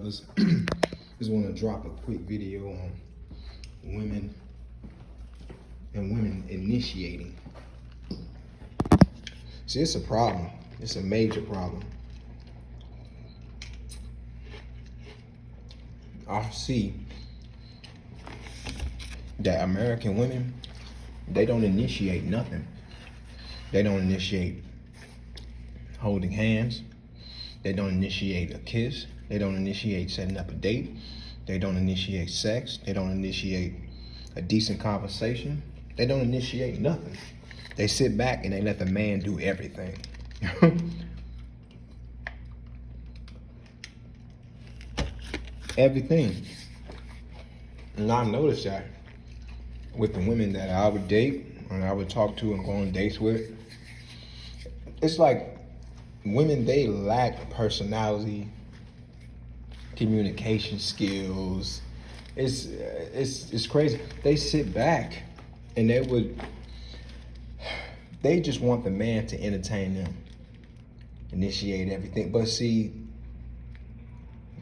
fellas. Just want to drop a quick video on women and women initiating. See, it's a problem. It's a major problem. I see that American women, they don't initiate nothing. They don't initiate holding hands. They don't initiate a kiss. They don't initiate setting up a date. They don't initiate sex. They don't initiate a decent conversation. They don't initiate nothing. They sit back and they let the man do everything. Everything. And I noticed that with the women that I would date and I would talk to and go on dates with, it's like women, they lack personality, communication skills. It's crazy. They sit back and they just want the man to entertain them, initiate everything. But see,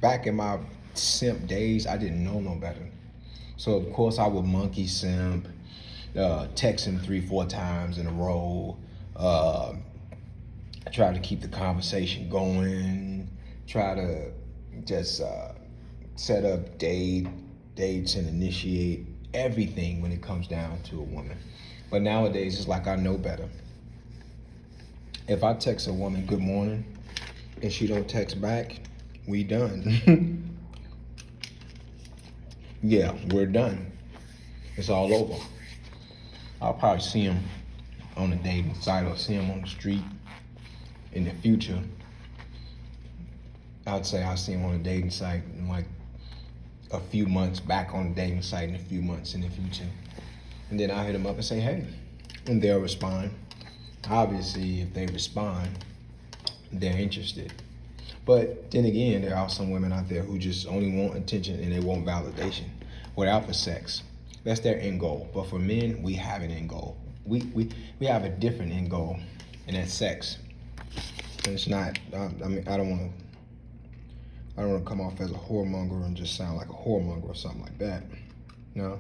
back in my simp days, I didn't know no better. So of course I would monkey simp, text him 3-4 times in a row, try to keep the conversation going, try to just set up dates and initiate everything when it comes down to a woman. But nowadays, it's like I know better. If I text a woman good morning and she don't text back, we done. Yeah, we're done. It's all over. I'll probably see him on a dating site or see him on the street in the future. I'd say I'll see him on a dating site in like a few months, back on the dating site in a few months in the future. And then I'll hit them up and say, hey, and they'll respond. Obviously, if they respond, they're interested. But then again, there are some women out there who just only want attention and they want validation without the sex. That's their end goal. But for men, we have an end goal. We have a different end goal, and that's sex. And it's not, I don't want to come off as a whoremonger and just sound like a whoremonger or something like that. No.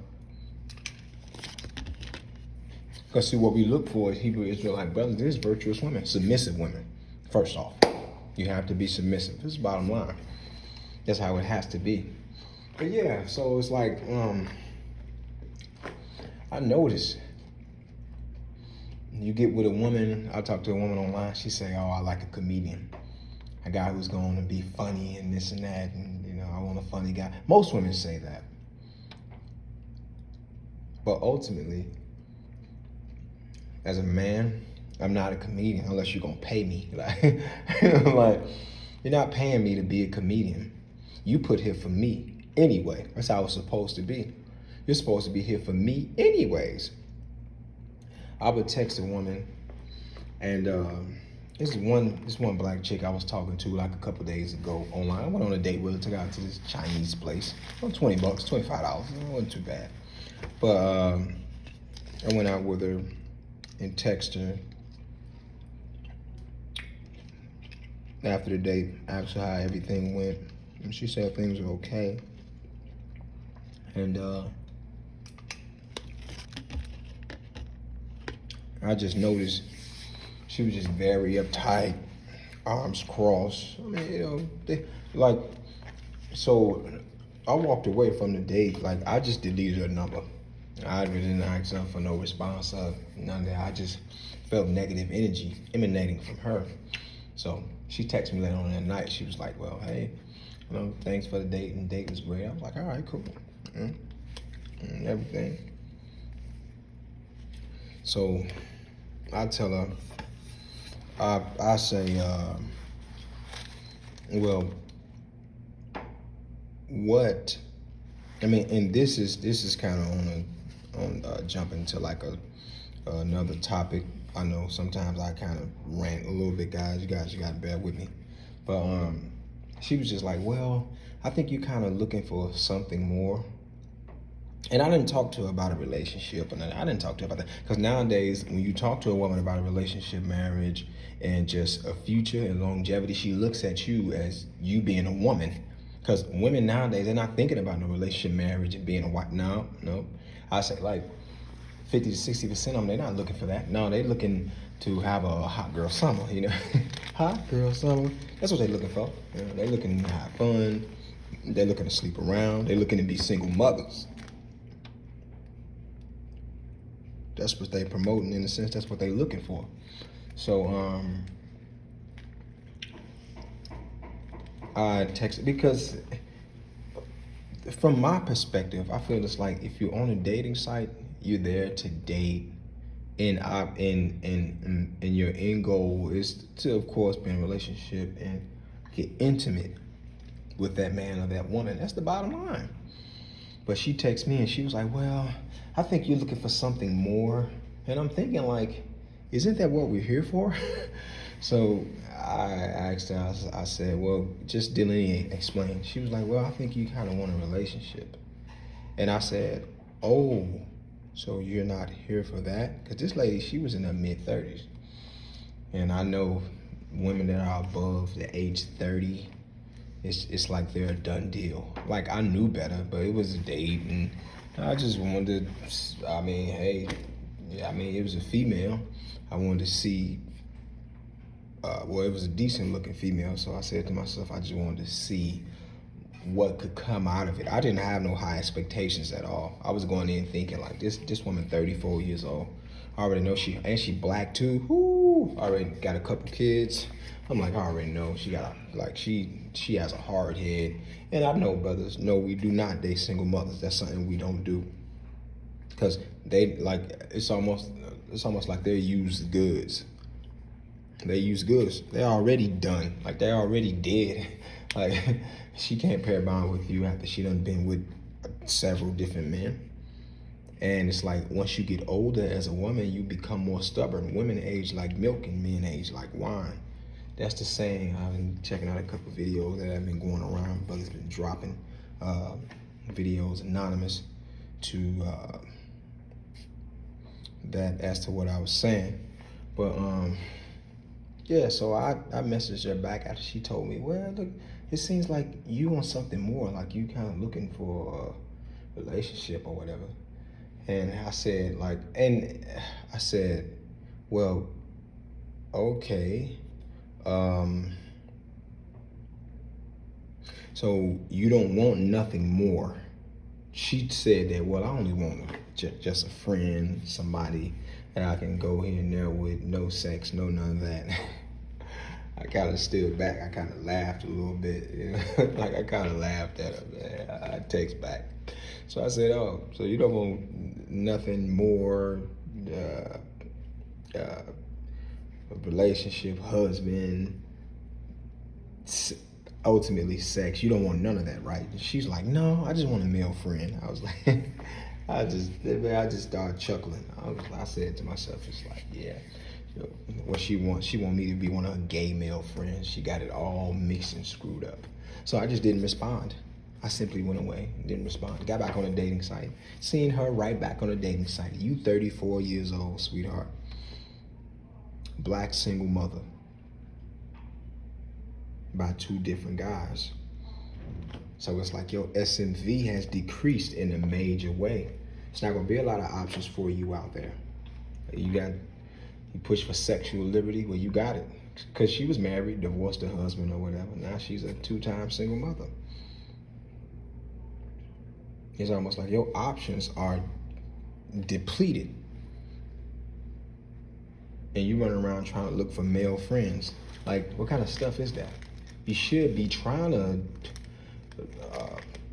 Because see, what we look for is Hebrew Israelite brothers is virtuous women, submissive women, first off. You have to be submissive. This is the bottom line. That's how it has to be. But yeah, so it's like, I noticed you get with a woman, I talk to a woman online, she say, oh, I like a comedian. A guy who's going to be funny and this and that, and you know, I want a funny guy. Most women say that. But ultimately, as a man, I'm not a comedian unless you're gonna pay me. Like, like, you're not paying me to be a comedian. You put here for me anyway. That's how it's supposed to be. You're supposed to be here for me anyways. I would text a woman, and this one black chick I was talking to like a couple days ago online. I went on a date with her, took her out to this Chinese place. Well, $20, $25. It wasn't too bad. But I went out with her and texted her. After the date, asked her how everything went, and she said things were okay. And I just noticed she was just very uptight, arms crossed. I mean, you know, so I walked away from the date. Like, I just deleted her number. I really didn't ask her for no response or none of that. I just felt negative energy emanating from her. So she texted me later on that night. She was like, well, hey, you know, thanks for the date, and the date was great. I was like, all right, cool. And everything. So I tell her, I say, well, what? I mean, and this is kind of on jumping to like another topic. I know sometimes I kind of rant a little bit, guys. You got to bear with me. But she was just like, well, I think you're kind of looking for something more. And I didn't talk to her about a relationship, and I didn't talk to her about that. Because nowadays, when you talk to a woman about a relationship, marriage, and just a future and longevity, she looks at you as you being a woman. Because women nowadays, they're not thinking about no relationship, marriage, and being a wife. No, no. I say like 50 to 60% of them, they're not looking for that. No, they're looking to have a hot girl summer, you know. Hot girl summer. That's what they're looking for. You know, they're looking to have fun. They're looking to sleep around. They're looking to be single mothers. That's what they're promoting, in a sense. That's what they're looking for. So, I texted because from my perspective, I feel it's like if you're on a dating site, you're there to date, and your end goal is to, of course, be in a relationship and get intimate with that man or that woman. That's the bottom line. But she texted me and she was like, "Well, I think you're looking for something more." And I'm thinking like, isn't that what we're here for? So I asked her, I said, "Well, just delineate, explain." She was like, "Well, I think you kind of want a relationship." And I said, "Oh, so you're not here for that?" Because this lady, she was in her mid-30s. And I know women that are above the age 30, it's like they're a done deal. Like, I knew better, but it was a date, and I just wanted to, I mean, hey, yeah, I mean, it was a female. I wanted to see, well, it was a decent looking female, so I said to myself, I just wanted to see what could come out of it. I didn't have no high expectations at all. I was going in thinking like this woman 34 years old. I already know she black too. Whoo, already got a couple kids. I'm like, I already know she got she has a hard head. And I know brothers, no, we do not date single mothers. That's something we don't do. Cause they like it's almost like they're used goods. They use goods. They're already done. Like they're already dead. Like she can't pair bond with you after she done been with several different men. And it's like once you get older as a woman, you become more stubborn. Women age like milk and men age like wine. That's the saying. I've been checking out a couple of videos that have been going around. Brothers been dropping videos anonymous to that as to what I was saying. But yeah, so I messaged her back after she told me, well, look, it seems like you want something more, like you kind of looking for a relationship or whatever. And I said, well, okay. So you don't want nothing more. She said that, well, I only want just a friend, somebody that I can go here and there with, no sex, no none of that. I kind of stood back. I kind of laughed a little bit, you know? Like I kind of laughed at her. I text back. So I said, oh, so you don't want nothing more, a relationship, husband, ultimately sex. You don't want none of that, right? And she's like, no, I just want a male friend. I was like, I just started chuckling. I said to myself, it's like, yeah. What she want me to be one of her gay male friends. She got it all mixed and screwed up. So I just didn't respond. I simply went away, didn't respond. Got back on a dating site. Seen her right back on a dating site. You 34 years old, sweetheart. Black single mother. By two different guys. So it's like your SMV has decreased in a major way. It's not gonna be a lot of options for you out there. You push for sexual liberty, well, you got it. Because she was married, divorced her husband or whatever. Now she's a 2-time single mother. It's almost like your options are depleted. And you run around trying to look for male friends. Like, what kind of stuff is that? You should be trying to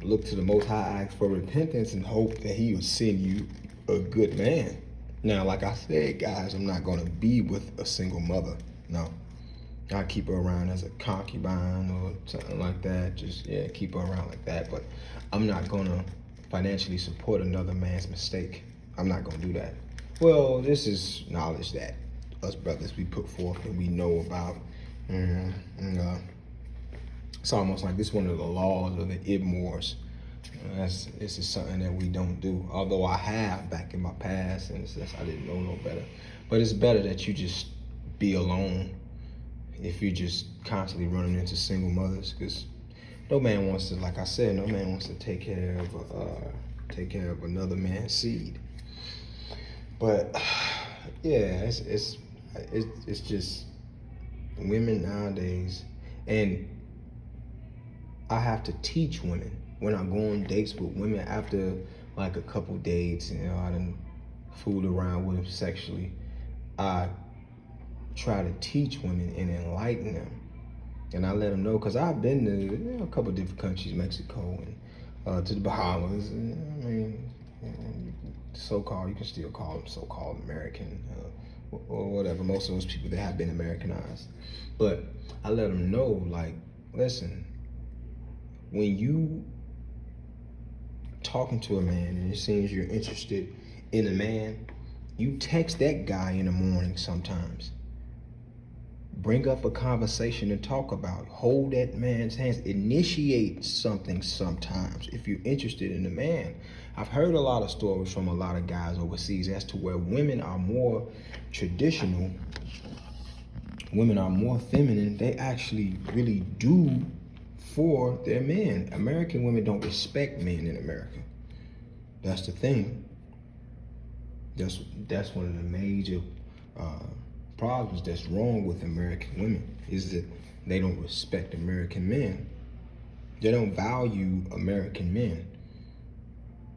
look to the Most High, ask for repentance, and hope that He will send you a good man. Now, like I said, guys, I'm not going to be with a single mother. No. I keep her around as a concubine or something like that. Just, yeah, keep her around like that. But I'm not going to financially support another man's mistake. I'm not going to do that. Well, this is knowledge that us brothers, we put forth and we know about. It's almost like this is one of the laws of the Ibmores. This is something that we don't do. Although I have back in my past, and since I didn't know no better. But it's better that you just be alone if you're just constantly running into single mothers. Because no man wants to, like I said, no man wants to take care of another man's seed. But yeah, it's just women nowadays, and I have to teach women when I go on dates with women after like a couple dates, and I done fooled around with them sexually. I try to teach women and enlighten them, and I let them know, because I've been to a couple different countries, Mexico and to the Bahamas. And, I mean, so-called, you can still call them so-called American or whatever. Most of those people that have been Americanized, but I let them know, like, listen, when you talking to a man and it seems you're interested in a man, you text that guy in the morning sometimes. Bring up a conversation and talk about it. Hold that man's hands. Initiate something sometimes if you're interested in a man. I've heard a lot of stories from a lot of guys overseas as to where women are more traditional, women are more feminine. They actually really do for their men. American women don't respect men in America. That's the thing. That's one of the major problems that's wrong with American women, is that they don't respect American men. They don't value American men.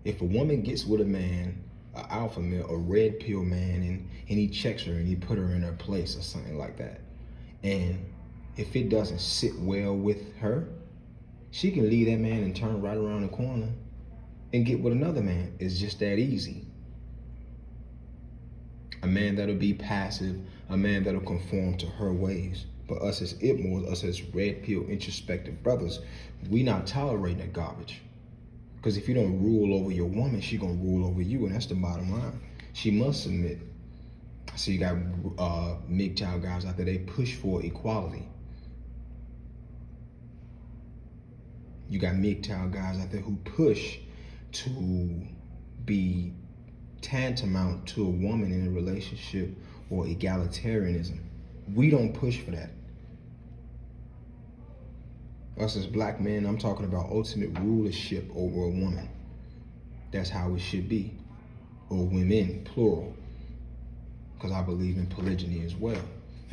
If a woman gets with a man, an alpha male, a red pill man, and he checks her and he put her in her place or something like that, and if it doesn't sit well with her, she can leave that man and turn right around the corner and get with another man. It's just that easy. A man that'll be passive, a man that'll conform to her ways. But us as Itmores, us as red pill introspective brothers, we not tolerating that garbage. Because if you don't rule over your woman, she gonna rule over you, and that's the bottom line. She must submit. So you got MGTOW guys out there, they push for equality. You got MGTOW guys out there who push to be tantamount to a woman in a relationship, or egalitarianism. We don't push for that. Us as black men, I'm talking about ultimate rulership over a woman. That's how it should be. Or women, plural. Because I believe in polygyny as well,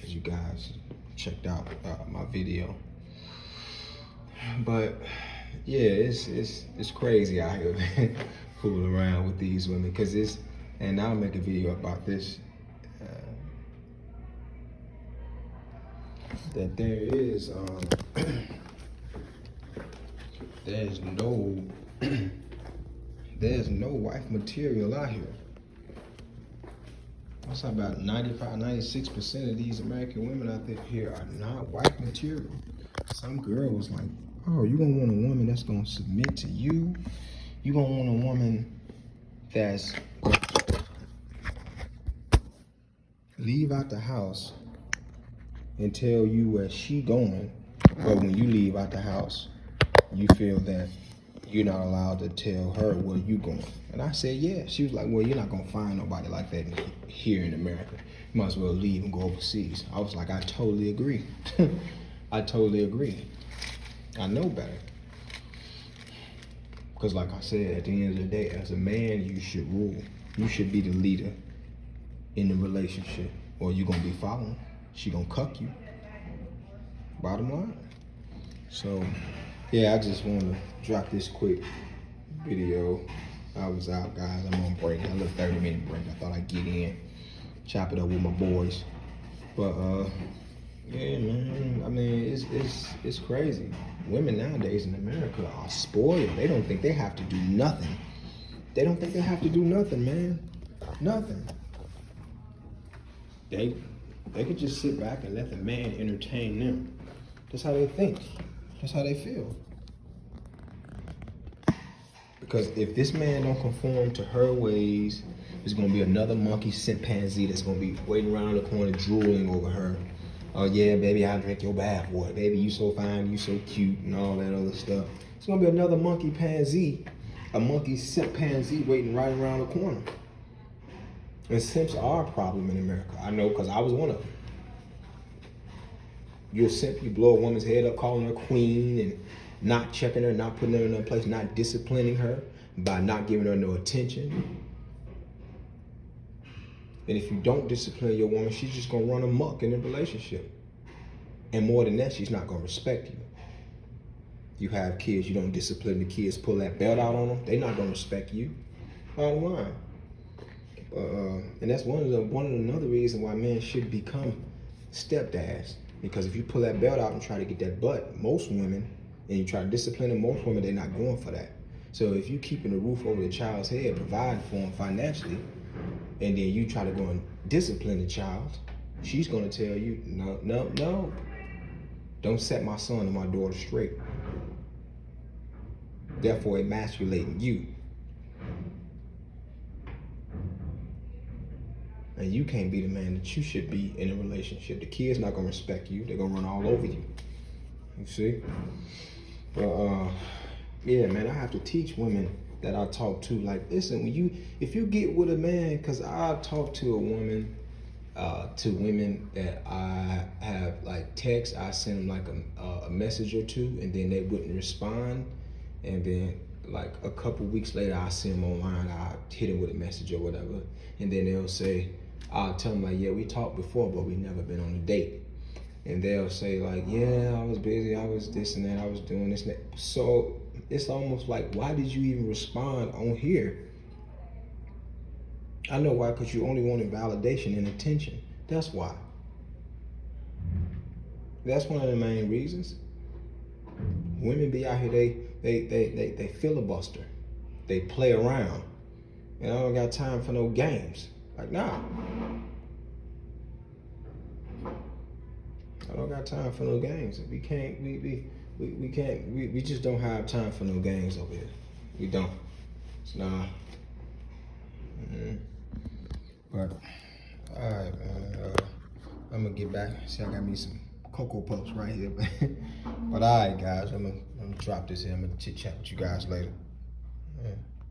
as you guys checked out my video. But yeah, it's crazy out here fooling around with these women, because and I'll make a video about this, that there is there's no wife material out here. What's about 96% of these American women out there here are not wife material. Some girl was like, oh, you gonna want a woman that's gonna submit to you? You gonna want a woman that's leave out the house and tell you where she going, but when you leave out the house, you feel that you're not allowed to tell her where you going. And I said, yeah. She was like, well, you're not gonna find nobody like that here in America. You might as well leave and go overseas. I was like, I totally agree. I totally agree. I know better. Because like I said, at the end of the day, as a man, you should rule. You should be the leader in the relationship, or you're gonna be following. She gonna cuck you. Bottom line. So yeah, I just want to drop this quick video. I was out, guys. I'm on break. A little 30-minute break. I thought I'd get in, chop it up with my boys. But yeah, man. I mean, it's crazy. Women nowadays in America are spoiled. They don't think they have to do nothing. They don't think they have to do nothing, man. Nothing. They could just sit back and let the man entertain them. That's how they think. That's how they feel. Because if this man don't conform to her ways, there's gonna be another monkey chimpanzee that's gonna be waiting around the corner drooling over her. Oh yeah, baby, I'll drink your bath water. Baby, you so fine, you so cute, and all that other stuff. It's gonna be another monkey pansy, a monkey chimpanzee waiting right around the corner. And simps are a problem in America. I know, because I was one of them. You're a simp, you blow a woman's head up calling her queen, and not checking her, not putting her in her place, not disciplining her, by not giving her no attention. And if you don't discipline your woman, she's just gonna run amok in the relationship. And more than that, she's not gonna respect you. You have kids, you don't discipline the kids, pull that belt out on them, they're not gonna respect you. Bottom line. And that's another reason why men should become stepdads. Because if you pull that belt out and try to get that butt, most women, and you try to discipline them, most women, they're not going for that. So if you keeping the roof over the child's head, providing for them financially, and then you try to go and discipline the child, she's gonna tell you, no. Don't set my son and my daughter straight. Therefore emasculating you. And you can't be the man that you should be in a relationship. The kid's not gonna respect you. They're gonna run all over you. You see? But yeah, man, I have to teach women that I talk to, like, listen, if you get with a man, because I talk to women that I have like text, I send them like a message or two, and then they wouldn't respond, and then like a couple weeks later I see them online, I hit them with a message or whatever, and then they'll say, I'll tell them like, yeah, we talked before, but we never been on a date. And they'll say like, yeah, I was busy, I was this and that, I was doing this and that. So it's almost like, why did you even respond on here? I know why, because you only wanted validation and attention. That's why. That's one of the main reasons. Women be out here, they filibuster. They play around. And I don't got time for no games. Like, nah. I don't got time for no games. We just don't have time for no games over here. We don't. So, nah. But, all right, man. I'm gonna get back. See, I got me some Cocoa Puffs right here. But all right, guys, I'm gonna drop this here. I'm gonna chit chat with you guys later. Yeah.